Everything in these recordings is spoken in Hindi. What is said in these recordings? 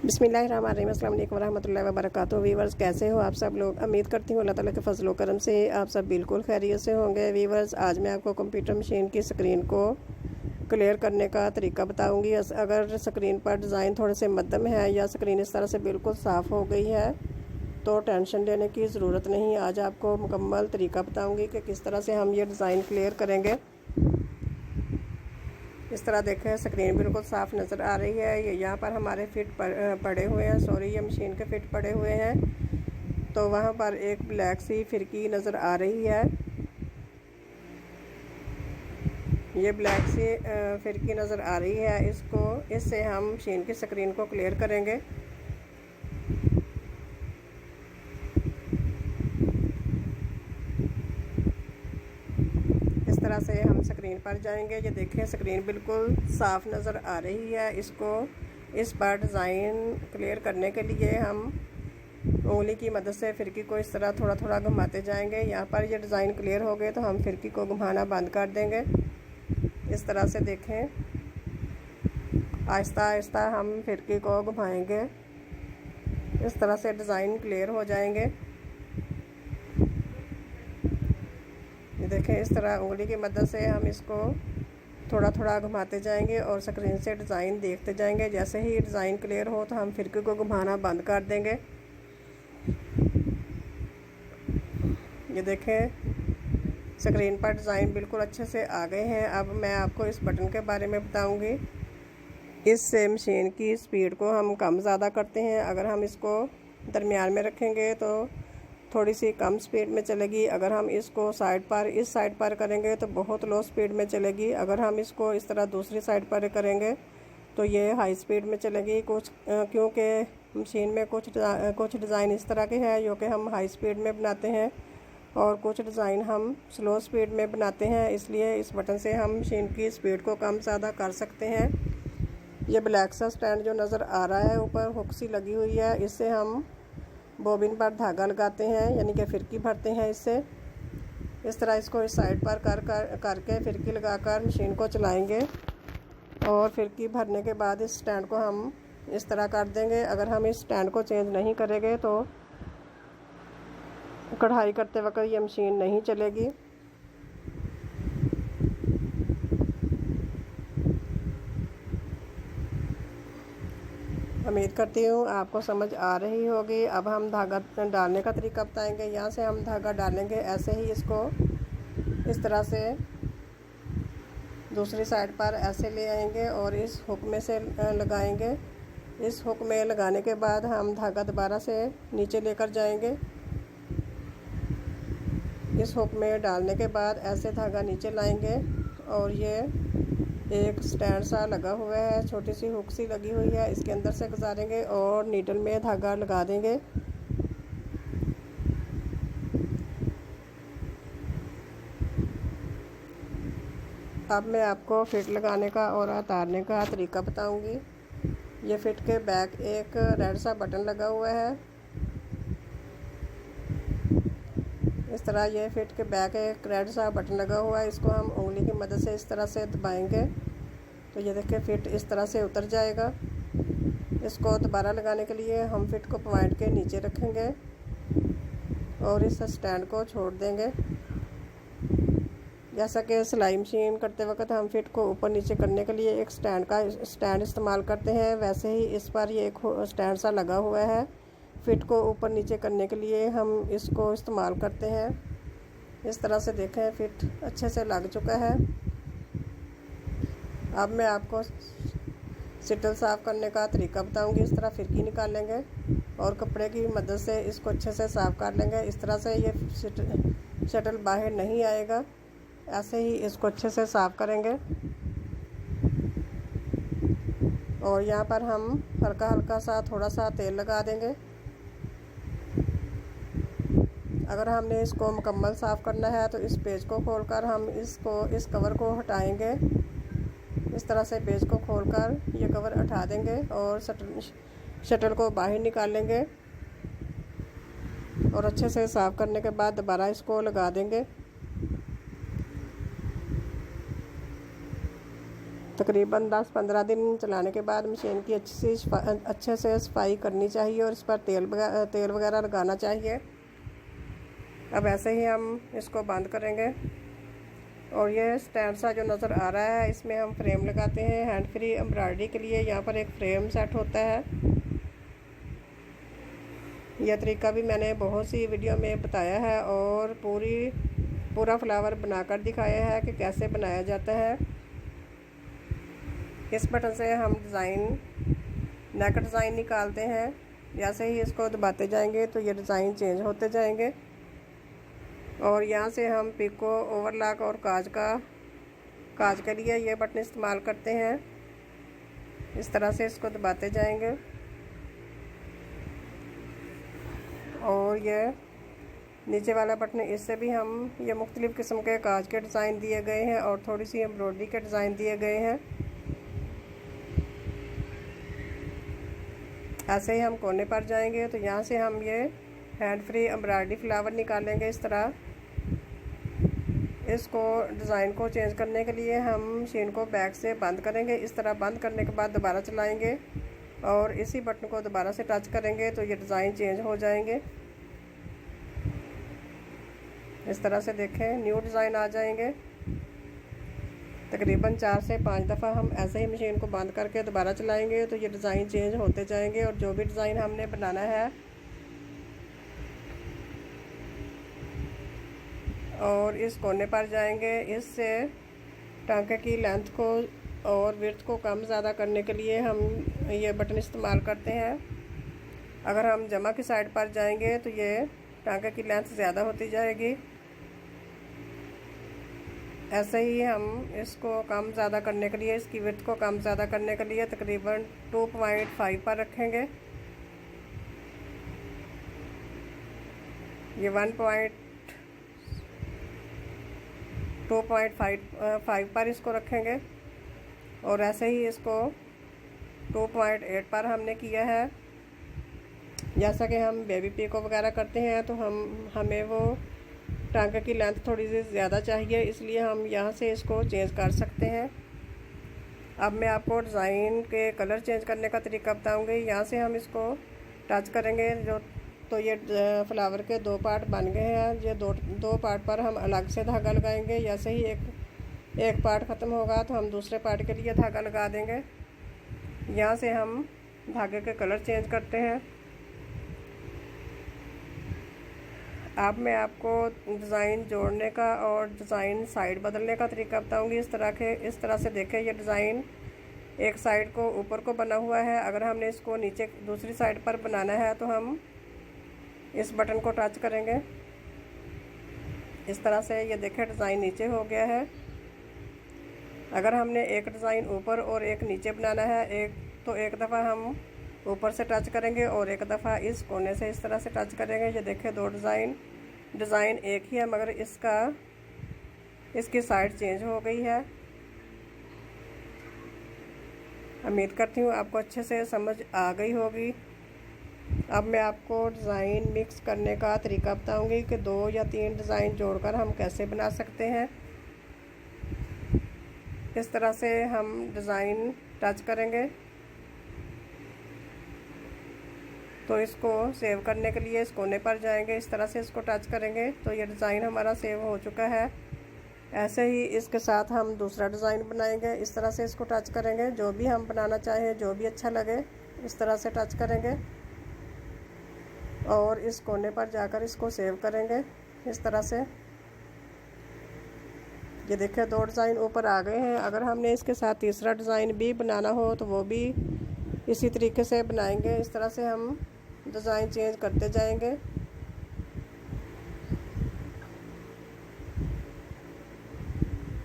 बिस्मिल्लाहिर्रहमानिर्रहीम, अस्सलाम वालेकुम रहमतुल्लाहि व बरकातुहू। वीवर्स, कैसे हो आप सब लोग? उम्मीद करती हूँ अल्लाह ताला के फजल व करम से आप सब बिल्कुल खैरियत से होंगे। वीवर्स, आज मैं आपको कंप्यूटर मशीन की स्क्रीन को क्लियर करने का तरीका बताऊंगी। अगर स्क्रीन पर डिज़ाइन थोड़े से मध्यम है या स्क्रीन इस तरह से बिल्कुल साफ़ हो गई है तो टेंशन लेने की ज़रूरत नहीं। आज आपको मुकम्मल तरीका बताऊँगी कि किस तरह से हम ये डिज़ाइन क्लियर करेंगे। इस तरह देखें, स्क्रीन बिल्कुल साफ़ नज़र आ रही है। ये यहाँ पर हमारे फिट पड़े हुए हैं, सॉरी ये मशीन के फिट पड़े हुए हैं। तो वहाँ पर एक ब्लैक सी फिरकी नज़र आ रही है। ये ब्लैक सी फिरकी नज़र आ रही है। इससे हम मशीन की स्क्रीन को क्लियर करेंगे। इस तरह से हम स्क्रीन पर जाएंगे। ये देखें, स्क्रीन बिल्कुल साफ़ नज़र आ रही है। इस पर डिज़ाइन क्लियर करने के लिए हम उंगली की मदद से फिरकी को इस तरह थोड़ा थोड़ा घुमाते जाएंगे। यहाँ पर ये डिज़ाइन क्लियर हो गए तो हम फिरकी को घुमाना बंद कर देंगे। इस तरह से देखें, आहिस्ता आहिस्ता हम फिरकी को घुमाएंगे। इस तरह से डिज़ाइन क्लियर हो जाएंगे। ये देखें, इस तरह उंगली की मदद से हम इसको थोड़ा थोड़ा घुमाते जाएंगे और स्क्रीन से डिज़ाइन देखते जाएंगे। जैसे ही डिज़ाइन क्लियर हो तो हम फिरकी को घुमाना बंद कर देंगे। ये देखें, स्क्रीन पर डिज़ाइन बिल्कुल अच्छे से आ गए हैं। अब मैं आपको इस बटन के बारे में बताऊंगी। इससे मशीन की स्पीड को हम कम ज़्यादा करते हैं। अगर हम इसको दरमियान में रखेंगे तो थोड़ी सी कम स्पीड में चलेगी। अगर हम इसको इस साइड पर करेंगे तो बहुत लो स्पीड में चलेगी। अगर हम इसको इस तरह दूसरी साइड पर करेंगे तो ये हाई स्पीड में चलेगी। क्योंकि मशीन में कुछ डिज़ाइन इस तरह के हैं जो कि हम हाई स्पीड में बनाते हैं और कुछ डिज़ाइन हम स्लो स्पीड में बनाते हैं। इसलिए इस बटन से हम मशीन की स्पीड को कम ज़्यादा कर सकते हैं। ये ब्लैक सा स्टैंड जो नज़र आ रहा है, ऊपर हुक सी लगी हुई है। इससे हम बॉबिन पर धागा लगाते हैं, यानी कि फिरकी भरते हैं। इससे इस तरह इसको इस साइड पर करके फिरकी लगाकर मशीन को चलाएंगे और फिरकी भरने के बाद इस स्टैंड को हम इस तरह कर देंगे। अगर हम इस स्टैंड को चेंज नहीं करेंगे तो कढ़ाई करते वक्त ये मशीन नहीं चलेगी। उम्मीद करती हूँ आपको समझ आ रही होगी। अब हम धागा डालने का तरीका बताएंगे। यहाँ से हम धागा डालेंगे, ऐसे ही इसको इस तरह से दूसरी साइड पर ऐसे ले आएंगे और इस हुक में से लगाएंगे। इस हुक में लगाने के बाद हम धागा दोबारा से नीचे लेकर जाएंगे। इस हुक में डालने के बाद ऐसे धागा नीचे लाएंगे और ये एक स्टैंड सा लगा हुआ है, छोटी सी हुक सी लगी हुई है, इसके अंदर से गुजारेंगे और नीडल में धागा लगा देंगे। अब मैं आपको फिट लगाने का और उतारने का तरीका बताऊंगी। ये फिट के बैक एक रेड सा बटन लगा हुआ है। इस तरह ये फिट के बैक एक रेड सा बटन लगा हुआ है। इसको हम उंगली की मदद से इस तरह से दबाएंगे तो ये देखिए फिट इस तरह से उतर जाएगा। इसको दोबारा लगाने के लिए हम फिट को पॉइंट के नीचे रखेंगे और इस स्टैंड को छोड़ देंगे। जैसा कि सिलाई मशीन करते वक्त हम फिट को ऊपर नीचे करने के लिए एक स्टैंड इस्तेमाल करते हैं, वैसे ही इस पर ये एक स्टैंड सा लगा हुआ है। फिट को ऊपर नीचे करने के लिए हम इसको इस्तेमाल करते हैं। इस तरह से देखें, फिट अच्छे से लग चुका है। अब मैं आपको सिटल साफ़ करने का तरीका बताऊंगी। इस तरह फिरकी निकालेंगे और कपड़े की मदद से इसको अच्छे से साफ़ कर लेंगे। इस तरह से ये शटल बाहर नहीं आएगा। ऐसे ही इसको अच्छे से साफ़ करेंगे और यहाँ पर हम हल्का हल्का सा थोड़ा सा तेल लगा देंगे। अगर हमने इसको मुकम्मल साफ़ करना है तो इस पेज को खोलकर हम इस कवर को हटाएंगे। इस तरह से पेज को खोलकर ये कवर हटा देंगे और शटल को बाहर निकालेंगे और अच्छे से साफ़ करने के बाद दोबारा इसको लगा देंगे। तकरीबन 10-15 दिन चलाने के बाद मशीन की अच्छे से सफाई करनी चाहिए और इस पर तेल वगैरह लगाना चाहिए। अब ऐसे ही हम इसको बंद करेंगे और ये स्टैंड सा जो नज़र आ रहा है इसमें हम फ्रेम लगाते हैं। हैंड फ्री एम्ब्रॉयडरी के लिए यहाँ पर एक फ्रेम सेट होता है। यह तरीका भी मैंने बहुत सी वीडियो में बताया है और पूरा फ्लावर बनाकर दिखाया है कि कैसे बनाया जाता है। इस बटन से हम नेक डिज़ाइन निकालते हैं। जैसे ही इसको दबाते जाएंगे तो ये डिज़ाइन चेंज होते जाएंगे और यहाँ से हम पिको, ओवरलॉक और काज के लिए ये बटन इस्तेमाल करते हैं। इस तरह से इसको दबाते जाएंगे और ये नीचे वाला बटन, इससे भी हम ये मुख्तलिफ़ किस्म के काज के डिज़ाइन दिए गए हैं और थोड़ी सी एम्ब्रॉयडरी के डिज़ाइन दिए गए हैं। ऐसे ही हम कोने पर जाएंगे तो यहाँ से हम ये हैंड फ्री एम्ब्रॉयडरी फ्लावर निकालेंगे। इस तरह इसको डिज़ाइन को चेंज करने के लिए हम मशीन को बैक से बंद करेंगे। इस तरह बंद करने के बाद दोबारा चलाएंगे और इसी बटन को दोबारा से टच करेंगे तो ये डिज़ाइन चेंज हो जाएंगे। इस तरह से देखें न्यू डिज़ाइन आ जाएंगे। तकरीबन 4 से 5 दफ़ा हम ऐसे ही मशीन को बंद करके दोबारा चलाएंगे तो ये डिज़ाइन चेंज होते जाएंगे और जो भी डिज़ाइन हमने बनाना है और इस कोने पर जाएंगे। इससे टांके की लेंथ को और विड्थ को कम ज़्यादा करने के लिए हम ये बटन इस्तेमाल करते हैं। अगर हम जमा की साइड पर जाएंगे तो ये टांके की लेंथ ज़्यादा होती जाएगी। ऐसे ही हम इसको कम ज़्यादा करने के लिए, इसकी विड्थ को कम ज़्यादा करने के लिए तकरीबन 2.5 पर रखेंगे। ये 2.5 पर इसको रखेंगे और ऐसे ही इसको 2.8 पर हमने किया है। जैसा कि हम बेबी पिको वगैरह करते हैं तो हमें वो टांके की लेंथ थोड़ी सी ज़्यादा चाहिए, इसलिए हम यहाँ से इसको चेंज कर सकते हैं। अब मैं आपको डिज़ाइन के कलर चेंज करने का तरीका बताऊँगी। यहाँ से हम इसको टच करेंगे तो ये फ्लावर के 2 पार्ट बन गए हैं। ये दो पार्ट पर हम अलग से धागा लगाएंगे। जैसे ही एक पार्ट ख़त्म होगा तो हम दूसरे पार्ट के लिए धागा लगा देंगे। यहाँ से हम धागे के कलर चेंज करते हैं। अब मैं आपको डिज़ाइन जोड़ने का और डिज़ाइन साइड बदलने का तरीका बताऊंगी। इस तरह से देखें, ये डिज़ाइन एक साइड को ऊपर को बना हुआ है। अगर हमने इसको नीचे दूसरी साइड पर बनाना है तो हम इस बटन को टच करेंगे। इस तरह से ये देखें डिज़ाइन नीचे हो गया है। अगर हमने एक डिज़ाइन ऊपर और एक नीचे बनाना है एक दफ़ा हम ऊपर से टच करेंगे और एक दफ़ा इस कोने से इस तरह से टच करेंगे। ये देखें 2 डिज़ाइन एक ही है मगर इसकी साइड चेंज हो गई है। उम्मीद करती हूँ आपको अच्छे से समझ आ गई होगी। अब मैं आपको डिज़ाइन मिक्स करने का तरीका बताऊंगी कि 2 या 3 डिज़ाइन जोड़कर हम कैसे बना सकते हैं। इस तरह से हम डिज़ाइन टच करेंगे तो इसको सेव करने के लिए इस कोने पर जाएंगे। इस तरह से इसको टच करेंगे तो ये डिज़ाइन हमारा सेव हो चुका है। ऐसे ही इसके साथ हम दूसरा डिज़ाइन बनाएंगे। इस तरह से इसको टच करेंगे, जो भी हम बनाना चाहें, जो भी अच्छा लगे इस तरह से टच करेंगे और इस कोने पर जाकर इसको सेव करेंगे। इस तरह से ये देखिए 2 डिज़ाइन ऊपर आ गए हैं। अगर हमने इसके साथ तीसरा डिज़ाइन भी बनाना हो तो वो भी इसी तरीके से बनाएंगे। इस तरह से हम डिज़ाइन चेंज करते जाएंगे।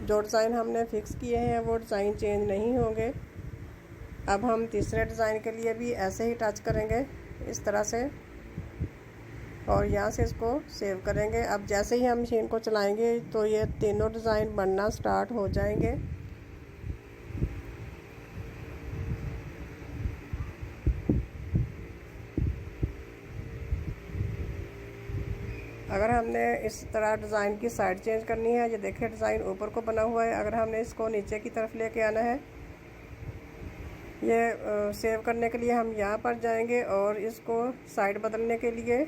जो डिज़ाइन हमने फ़िक्स किए हैं वो डिज़ाइन चेंज नहीं होंगे। अब हम तीसरे डिज़ाइन के लिए भी ऐसे ही टच करेंगे इस तरह से और यहाँ से इसको सेव करेंगे। अब जैसे ही हम मशीन को चलाएंगे तो ये तीनों डिज़ाइन बनना स्टार्ट हो जाएंगे। अगर हमने इस तरह डिज़ाइन की साइड चेंज करनी है, ये देखिए डिज़ाइन ऊपर को बना हुआ है। अगर हमने इसको नीचे की तरफ लेके आना है ये सेव करने के लिए हम यहाँ पर जाएंगे और इसको साइड बदलने के लिए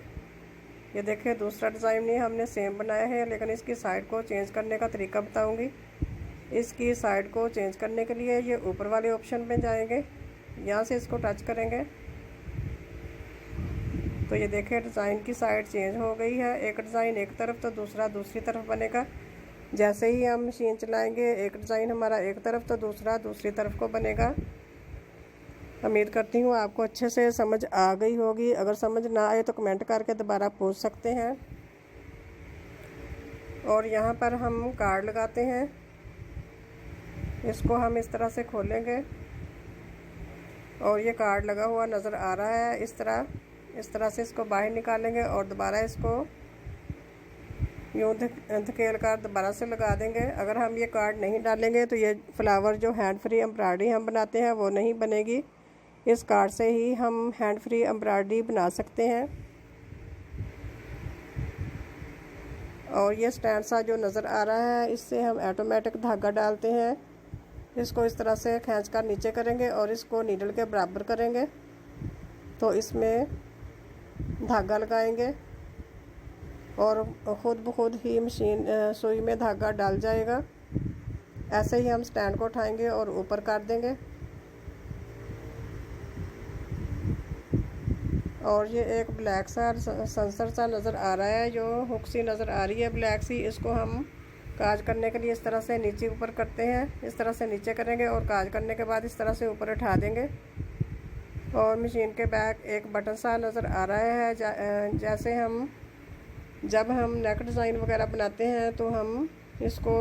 ये देखिए दूसरा डिज़ाइन नहीं हमने सेम बनाया है, लेकिन इसकी साइड को चेंज करने का तरीका बताऊंगी। इसकी साइड को चेंज करने के लिए ये ऊपर वाले ऑप्शन में जाएंगे, यहाँ से इसको टच करेंगे तो ये देखिए डिज़ाइन की साइड चेंज हो गई है। एक डिज़ाइन एक तरफ तो दूसरा दूसरी तरफ बनेगा। जैसे ही हम मशीन चलाएंगे एक डिज़ाइन हमारा एक तरफ तो दूसरा दूसरी तरफ को बनेगा। उम्मीद करती हूँ आपको अच्छे से समझ आ गई होगी। अगर समझ ना आए तो कमेंट करके दोबारा पूछ सकते हैं। और यहाँ पर हम कार्ड लगाते हैं, इसको हम इस तरह से खोलेंगे और ये कार्ड लगा हुआ नज़र आ रहा है। इस तरह से इसको बाहर निकालेंगे और दोबारा इसको यूँ धकेल कर दोबारा से लगा देंगे। अगर हम ये कार्ड नहीं डालेंगे तो ये फ्लावर जो हैंड फ्री एम्ब्रॉयडरी हम बनाते हैं वो नहीं बनेगी। इस कार्ड से ही हम हैंड फ्री एम्ब्रॉयडरी बना सकते हैं। और ये स्टैंड सा जो नज़र आ रहा है इससे हम ऑटोमेटिक धागा डालते हैं। इसको इस तरह से खींच कर नीचे करेंगे और इसको नीडल के बराबर करेंगे तो इसमें धागा लगाएंगे और ख़ुद ब खुद ही मशीन सुई में धागा डाल जाएगा। ऐसे ही हम स्टैंड को उठाएंगे और ऊपर कर देंगे। और ये एक ब्लैक सा सेंसर सा नज़र आ रहा है, जो हुक सी नज़र आ रही है ब्लैक सी। इसको हम काज करने के लिए इस तरह से नीचे ऊपर करते हैं। इस तरह से नीचे करेंगे और काज करने के बाद इस तरह से ऊपर उठा देंगे। और मशीन के बैक एक बटन सा नज़र आ रहा है। जैसे हम जब हम नेक डिज़ाइन वगैरह बनाते हैं तो हम इसको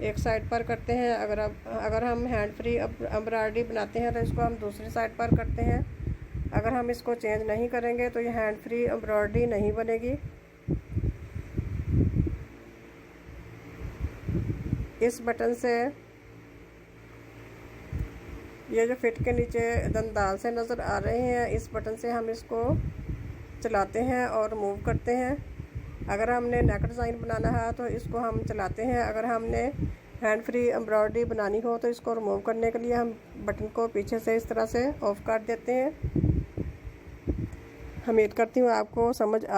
एक साइड पर करते हैं। अगर हम हैंड फ्री एम्ब्रॉयडरी बनाते हैं तो इसको हम दूसरी साइड पर करते हैं। अगर हम इसको चेंज नहीं करेंगे तो ये हैंड फ्री एम्ब्रॉयडरी नहीं बनेगी। इस बटन से ये जो फिट के नीचे दंदाल से नज़र आ रहे हैं, इस बटन से हम इसको चलाते हैं और मूव करते हैं। अगर हमने नेक डिज़ाइन बनाना है तो इसको हम चलाते हैं। अगर हमने हैंड फ्री एम्ब्रॉयडरी बनानी हो तो इसको रिमूव करने के लिए हम बटन को पीछे से इस तरह से ऑफ कर देते हैं। उम्मीद करती हूँ आपको समझ आ